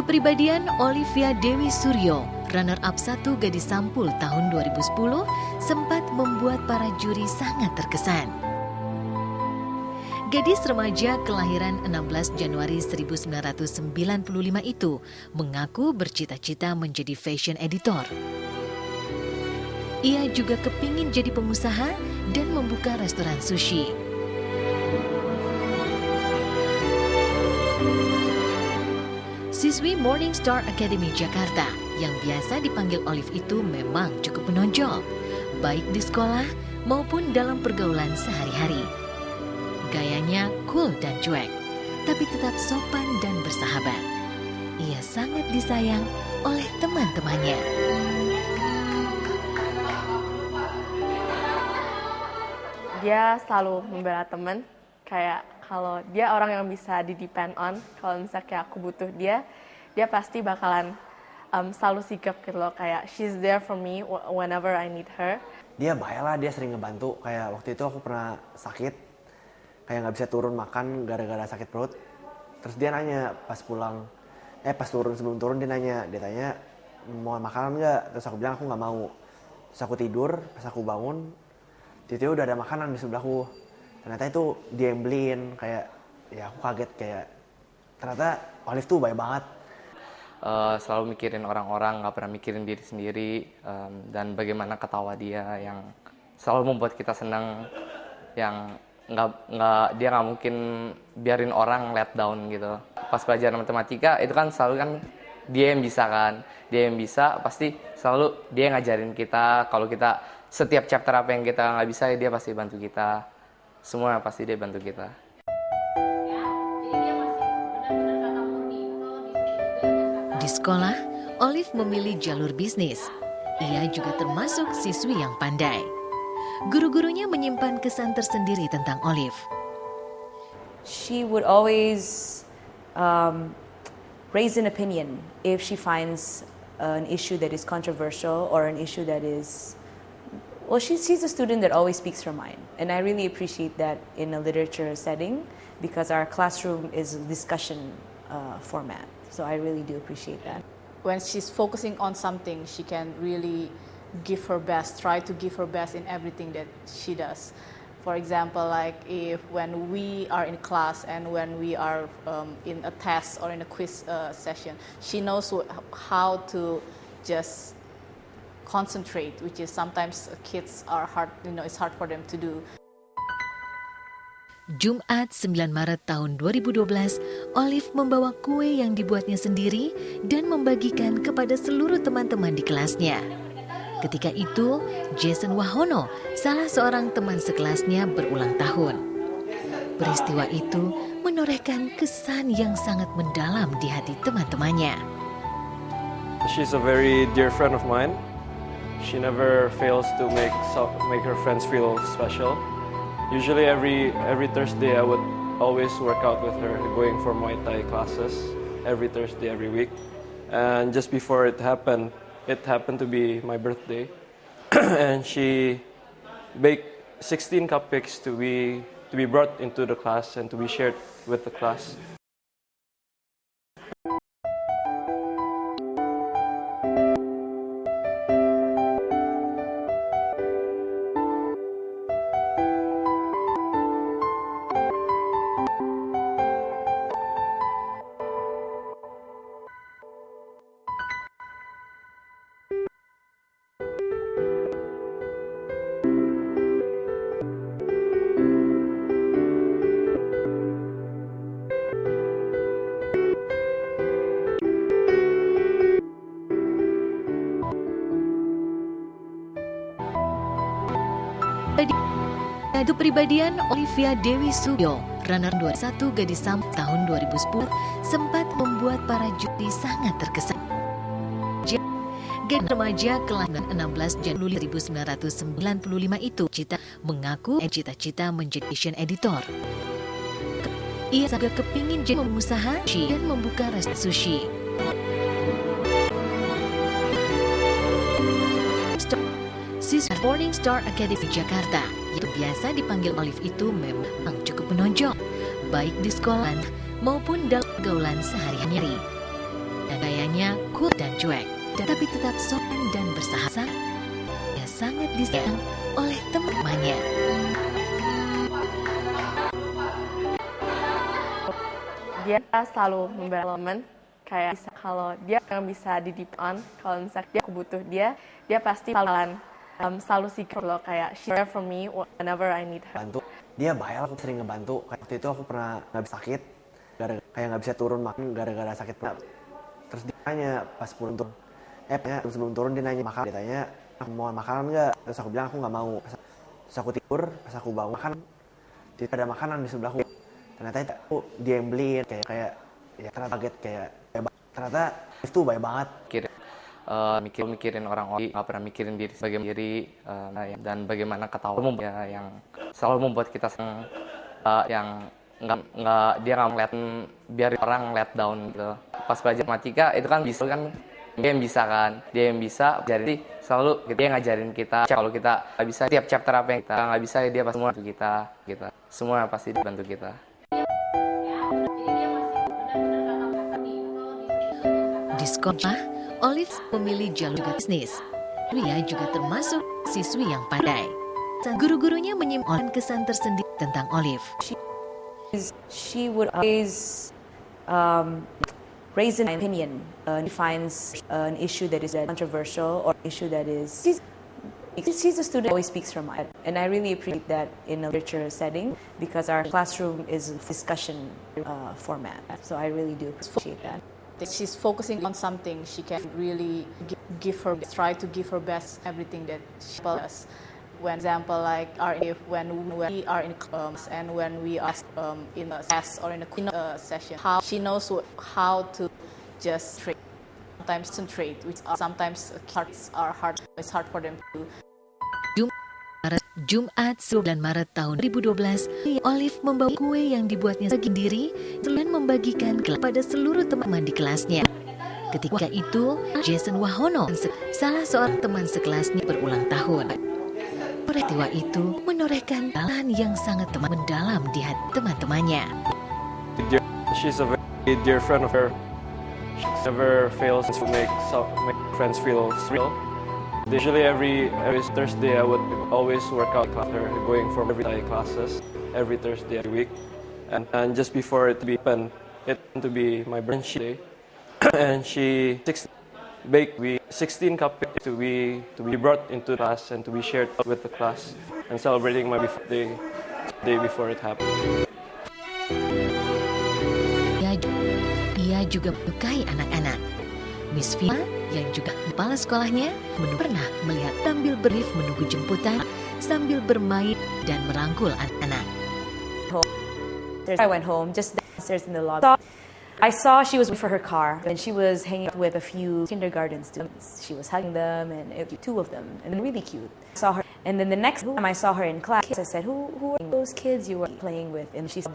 Kepribadian Olivia Dewi Suryo, runner-up 1 Gadis Sampul tahun 2010, sempat membuat para juri sangat terkesan. Gadis remaja kelahiran 16 Januari 1995 itu mengaku bercita-cita menjadi fashion editor. Ia juga kepingin jadi pengusaha dan membuka restoran sushi. Siswi Morning Star Academy Jakarta yang biasa dipanggil Olive itu memang cukup menonjol, baik di sekolah maupun dalam pergaulan sehari-hari. Gayanya cool dan cuek, tapi tetap sopan dan bersahabat. Ia sangat disayang oleh teman-temannya. Dia selalu membela teman, kayak kalau dia orang yang bisa di-depend on. Kalau misalnya kayak aku butuh dia pasti bakalan selalu sigap gitu loh, kayak she's there for me whenever I need her. Dia baiklah, dia sering ngebantu. Kayak waktu itu aku pernah sakit, kayak nggak bisa turun makan gara-gara sakit perut. Terus dia nanya pas pulang, sebelum turun dia tanya mau makanan nggak? Terus aku bilang aku nggak mau. Terus aku tidur, pas aku bangun, tiba-tiba udah ada makanan di sebelahku. Ternyata itu dia yang beliin. Kayak ya aku kaget, kayak ternyata Olive tuh baik banget. Selalu mikirin orang-orang, nggak pernah mikirin diri sendiri, dan bagaimana ketawa dia yang selalu membuat kita senang, yang dia nggak mungkin biarin orang let down gitu. Pas pelajaran matematika itu kan selalu kan dia yang bisa pasti selalu dia ngajarin kita. Kalau kita setiap chapter apa yang kita nggak bisa, dia pasti bantu kita. Semua pasti dia bantu kita. Di sekolah, Olive memilih jalur bisnis. Ia juga termasuk siswi yang pandai. Guru-gurunya menyimpan kesan tersendiri tentang Olive. She would always raise an opinion if she finds an issue that is controversial or an issue that is... Well, she's a student that always speaks her mind. And I really appreciate that in a literature setting because our classroom is a discussion format. So I really do appreciate that. When she's focusing on something, she can really give her best, try to give her best in everything that she does. For example, like when we are in class and when we are in a test or in a quiz session, she knows how to just concentrate, which is sometimes kids are hard, it's hard for them to do. Jumat 9 Maret tahun 2012, Olive membawa kue yang dibuatnya sendiri dan membagikan kepada seluruh teman-teman di kelasnya. Ketika itu, Jason Wahono, salah seorang teman sekelasnya, berulang tahun. Peristiwa itu menorehkan kesan yang sangat mendalam di hati teman-temannya. She's a very dear friend of mine. She never fails to make her friends feel special. Usually every Thursday I would always work out with her, going for Muay Thai classes every Thursday, every week. And just before it happened to be my birthday, and she baked 16 cupcakes to be brought into the class and to be shared with the class. Kepribadian Olivia Dewi Suryo, runner 21 Gadis Sampul tahun 2010, sempat membuat para juri sangat terkesan. Gadis remaja kelahiran 16 Januari 1995 itu mengaku cita-cita menjadi fashion editor. Ia juga kepingin jadi pengusaha dan membuka restoran sushi. Siswi Morning Star Academy Jakarta yang biasa dipanggil Olive itu memang cukup menonjol, baik di sekolah maupun dalam pergaulan sehari-hari. Dan Gayanya cool dan cuek, tetapi tetap sopan dan bersahabat. Dia sangat disayang oleh teman-temannya. Dia selalu membela teman, kayak kalau dia yang bisa didepend on, kalau misalnya aku butuh dia pasti bakalan selalu sigap loh, kayak she there for me whenever I need her. Bantu. Dia baik, aku sering ngebantu. Kayak waktu itu aku pernah nggak bisa sakit, kayak nggak bisa turun makan gara-gara sakit. Terus dia nanya pas sebelum turun dia nanya makan. Dia tanya, mau makanan nggak? Terus aku bilang aku nggak mau. Terus aku tidur, pas aku bangun makan, tidak ada makanan di sebelahku. Ternyata itu dia yang beliin, kayak ya ternyata kaget, kayak ternyata itu baik banget. Mikirin orang-orang, nggak pernah mikirin diri sendiri, dan bagaimana ketawa yang selalu membuat kita senang, yang dia nggak ngeliat, biar orang ngeliat down gitu. Pas belajar matematika itu kan bisa kan, dia yang bisa jadi selalu dia ngajarin kita. Kalau kita nggak bisa tiap chapter apa yang kita nggak bisa, dia pasti semua bantu kita semua pasti dibantu kita. Di sekolah, Olive memilih jalur bisnis. Dia juga termasuk siswi yang pandai. Guru-gurunya menyimpan kesan tersendiri tentang Olive. She would always raise an opinion, defines an issue that is controversial or issue that is. She's a student who always speaks her mind, and I really appreciate that in a literature setting because our classroom is a discussion format. So I really do appreciate that. She's focusing on something, she can really try to give her best everything that she does. When example like when we are in class and when we are in a class or in a session, how she knows how to just sometimes concentrate, which sometimes it's hard for them to. Jumat 9 Maret tahun 2012, Olive membawa kue yang dibuatnya sendiri dan membagikan kepada seluruh teman-teman di kelasnya. Ketika itu, Jason Wahono, salah seorang teman sekelasnya, berulang tahun. Peristiwa itu menorehkan jalan yang sangat mendalam di hati teman-temannya. She's a very dear friend of her. She never fails to make friends feel real. Usually every Thursday I would always work out with her, going for every classes every Thursday every week. And just before it to be open, it to be my birthday, and she baked 16 cupcakes to be brought into class and to be shared with the class and celebrating my birthday day before it happened. Ia juga menyukai anak-anak. Miss Vina, yang juga kepala sekolahnya, pernah melihat sambil brief menunggu jemputan, sambil bermain dan merangkul anak-anak. I went home just downstairs in the lobby. I saw she was for her car and she was hanging out with a few kindergarten students. She was hugging them and two of them, and really cute. I saw her, and then the next time I saw her in class, I said, "Who are those kids you were playing with?" And she said,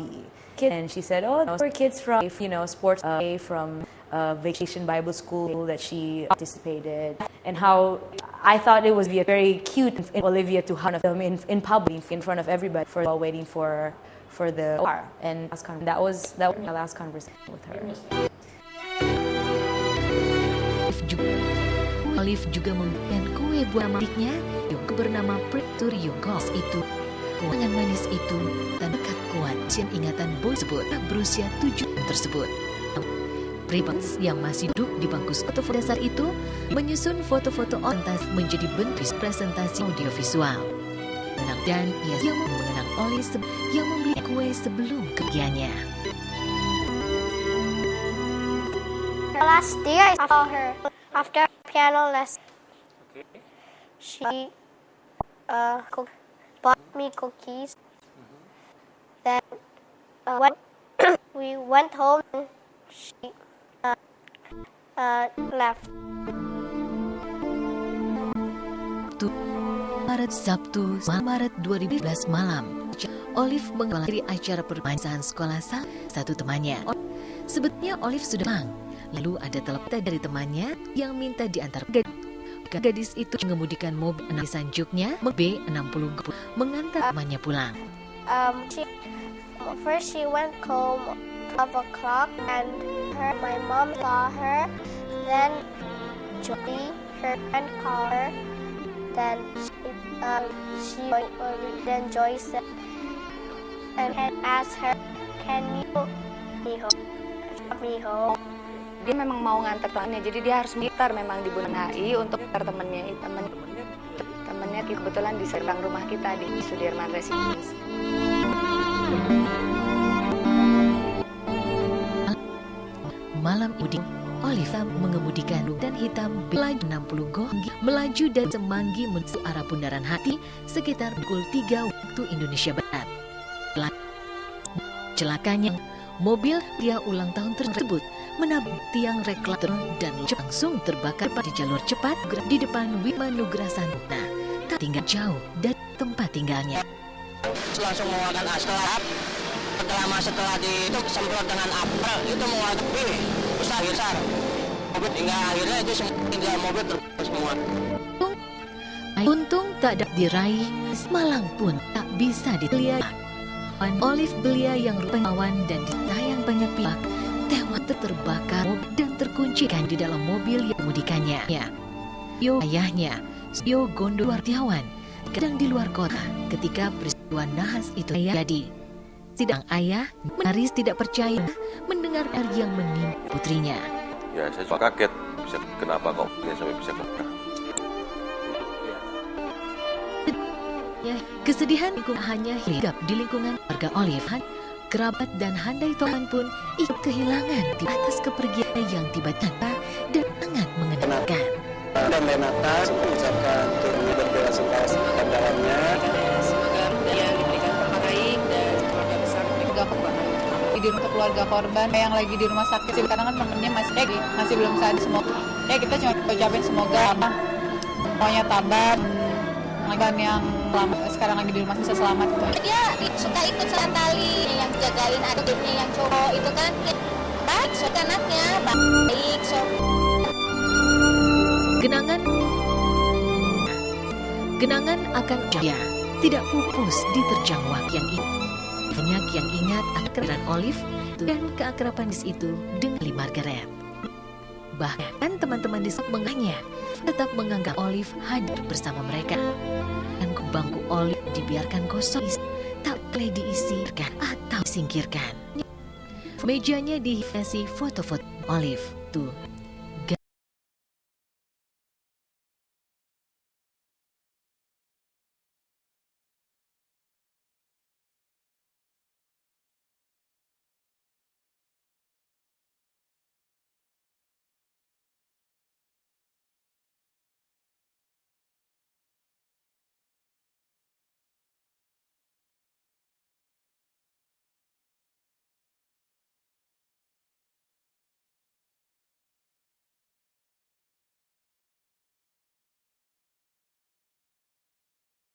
and she said, "Oh, those were kids from sports from Vacation Bible School that she participated," and how I thought it was very cute in Olivia to hug them in public in front of everybody while waiting for the car. And that was my last conversation with her. Olive juga memberikan kue buat adiknya yang bernama Pretorius itu. Kenangan manis itu dan dekat kuat ingatan boy tersebut berusia 7 tahun tersebut. Pribadi yang masih duduk di bangku foto dasar itu menyusun foto-foto orientasi menjadi bentuk presentasi audiovisual. Dan ia mengenang Olive yang membeli kue sebelum kegiatannya. Last day I saw her after piano lesson. She bought me cookies. Then when we went home, she left. Sabtu Maret 2012 malam, Olive menghadiri acara perpisahan sekolah satu temannya. Sebetulnya Olive sudah pulang. Lalu ada telepon dari temannya yang minta diantar. Gadis itu mengemudikan mobil sanjuknya B60 mengantar temannya pulang. First she went home 12 o'clock and my mom saw her then Joey, her friend, called her. Then then Joy said and asked her, "Can you drop me home?" Dia memang mau nganter temannya, jadi dia harus muter memang di Bundaran HI untuk nganter temennya kebetulan di seberang rumah kita di Sudirman Residence. Malam mudik, Olive mengemudikan dan hitam melaju 60 go melaju dan semanggi menuju arah Bundaran HI sekitar pukul 3 waktu Indonesia Barat. Celakanya, mobil dia ulang tahun tersebut menabrak tiang reklamator dan langsung terbakar di jalur cepat di depan Wisma Nugrasana. Tak tinggal jauh dari tempat tinggalnya. Langsung mengeluarkan asap. Setelah itu semprot dengan apel itu mengeluarkan besar. Hingga akhirnya itu semua mobil terbakar semua. Untung tak dapat diraih, malang pun tak bisa dilihat. Olive belia yang rupanya awan dan ditayang banyak pihak tewas terbakar dan terkuncikan di dalam mobil yang kemudikannya. Ayahnya, Yo Gondo Wardiawan, sedang di luar kota ketika peristiwa nahas itu terjadi. Sidang ayah menangis tidak percaya mendengar yang menimpa putrinya. Ya, saya juga kaget. Kenapa kok dia sampai bisa kena? Kesedihan hanya hinggap di lingkungan keluarga Olive. Kerabat dan handai toman pun ikut kehilangan di atas kepergian yang tiba-tiba dan sangat mengenaskan. Dan Renata mengucapkan turut berbelasungkawa dan dalamnya. Semoga dia diberikan terbaik dan keluarga besar keluarga korban. Di rumah keluarga korban yang lagi di rumah sakit karena kan temennya masih belum sadar. Semoga kita cuma ucapin semoga semuanya tabah. Korban yang sekarang lagi di rumah bisa selamat. Dia suka ikut sama tali yang jagain adiknya yang cowok itu kan baik, suka anaknya baik. Genangan akan dia tidak pupus diterjang waktu yang ini. Banyak yang ingat akrabaan Olive dan keakraban itu dengan Margaret. Bahkan teman-teman di sekolahnya tetap menganggap Olive hadir bersama mereka. Dan bangku Olive dibiarkan kosong, tak boleh diisi atau disingkirkan. Mejanya dihiasi foto-foto Olive tuh